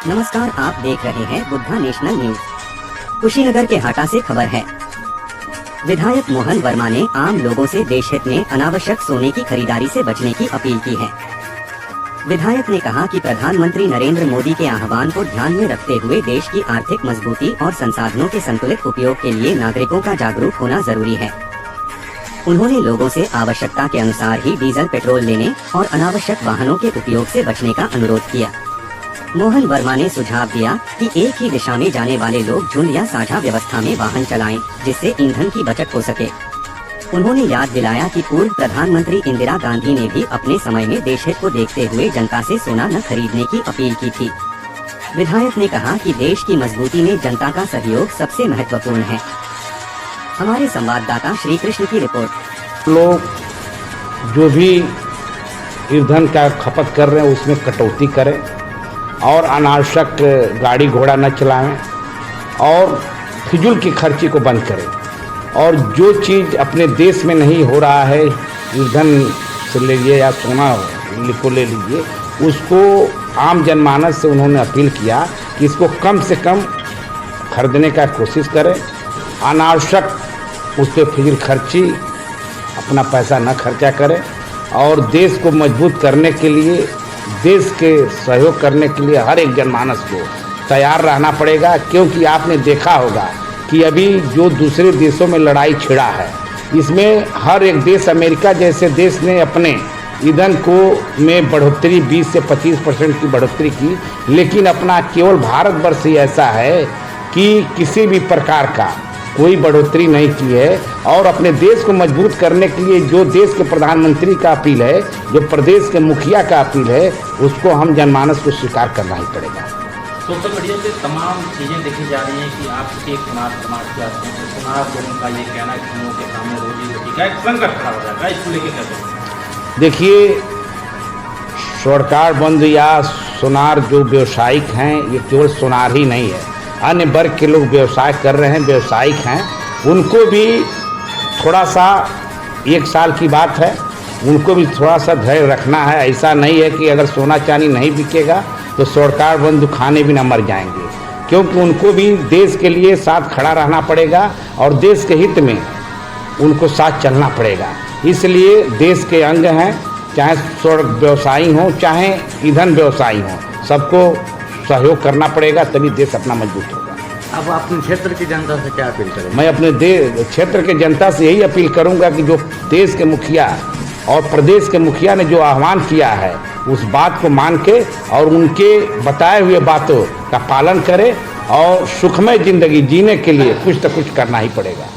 नमस्कार, आप देख रहे हैं बुद्धा नेशनल न्यूज। कुशीनगर के हाटा से खबर है। विधायक मोहन वर्मा ने आम लोगों से देश हित में अनावश्यक सोने की खरीदारी से बचने की अपील की है। विधायक ने कहा कि प्रधानमंत्री नरेंद्र मोदी के आह्वान को ध्यान में रखते हुए देश की आर्थिक मजबूती और संसाधनों के संतुलित उपयोग के लिए नागरिकों का जागरूक होना जरूरी है। उन्होंने लोगों से आवश्यकता के अनुसार ही डीजल पेट्रोल लेने और अनावश्यक वाहनों के उपयोग से बचने का अनुरोध किया। मोहन वर्मा ने सुझाव दिया कि एक ही दिशा में जाने वाले लोग झुंड या साझा व्यवस्था में वाहन चलाएं, जिससे ईंधन की बचत हो सके। उन्होंने याद दिलाया कि पूर्व प्रधानमंत्री इंदिरा गांधी ने भी अपने समय में देश हित को देखते हुए जनता से सोना न खरीदने की अपील की थी। विधायक ने कहा कि देश की मजबूती में जनता का सहयोग सबसे महत्वपूर्ण है। हमारे संवाददाता श्री कृष्ण की रिपोर्ट। लोग जो भी ईंधन का खपत कर रहे हैं उसमें कटौती करें और अनावश्यक गाड़ी घोड़ा न चलाएं और फिजूल की खर्ची को बंद करें। और जो चीज़ अपने देश में नहीं हो रहा है, ईंधन से ले लीजिए या सोना को ले लीजिए, उसको आम जनमानस से उन्होंने अपील किया कि इसको कम से कम खरीदने का कोशिश करें। अनावश्यक उस पर फिजूल खर्ची अपना पैसा न खर्चा करें और देश को मजबूत करने के लिए, देश के सहयोग करने के लिए हर एक जनमानस को तैयार रहना पड़ेगा। क्योंकि आपने देखा होगा कि अभी जो दूसरे देशों में लड़ाई छिड़ा है, इसमें हर एक देश, अमेरिका जैसे देश ने अपने ईंधन को में बढ़ोतरी 20 से 25% की बढ़ोतरी की, लेकिन अपना केवल भारतवर्ष ही ऐसा है कि किसी भी प्रकार का कोई बढ़ोतरी नहीं की है। और अपने देश को मजबूत करने के लिए जो देश के प्रधानमंत्री का अपील है, जो प्रदेश के मुखिया का अपील है, उसको हम जनमानस को स्वीकार करना ही पड़ेगा। सोशल मीडिया पे तमाम चीज़ें देखी जा रही हैं कि आपके चुनाव समाज के आते हैं, चुनाव लोगों का ये कहना है कि लोगों के सामने रोजी रोटी का एक संकट खड़ा हो जाता है, इसको लेकर कैसे? देखिए, सरकार बंद या सोनार जो व्यवसायिक हैं, ये केवल सोनार ही नहीं है, अन्य वर्ग के लोग व्यवसाय कर रहे हैं, व्यवसायिक हैं, उनको भी थोड़ा सा, एक साल की बात है, उनको भी थोड़ा सा धैर्य रखना है। ऐसा नहीं है कि अगर सोना चांदी नहीं बिकेगा तो सरकार बंधु खाने भी न मर जाएंगे, क्योंकि उनको भी देश के लिए साथ खड़ा रहना पड़ेगा और देश के हित में उनको साथ चलना पड़ेगा। इसलिए देश के अंग हैं, चाहे स्वर्ग व्यवसायी हों चाहे ईंधन व्यवसायी हों, सबको सहयोग करना पड़ेगा, तभी देश अपना मजबूत होगा। अब अपने क्षेत्र की जनता से क्या अपील करें? मैं अपने क्षेत्र के जनता से यही अपील करूंगा कि जो देश के मुखिया और प्रदेश के मुखिया ने जो आह्वान किया है, उस बात को मान के और उनके बताए हुए बातों का पालन करें और सुखमय जिंदगी जीने के लिए कुछ न कुछ करना ही पड़ेगा।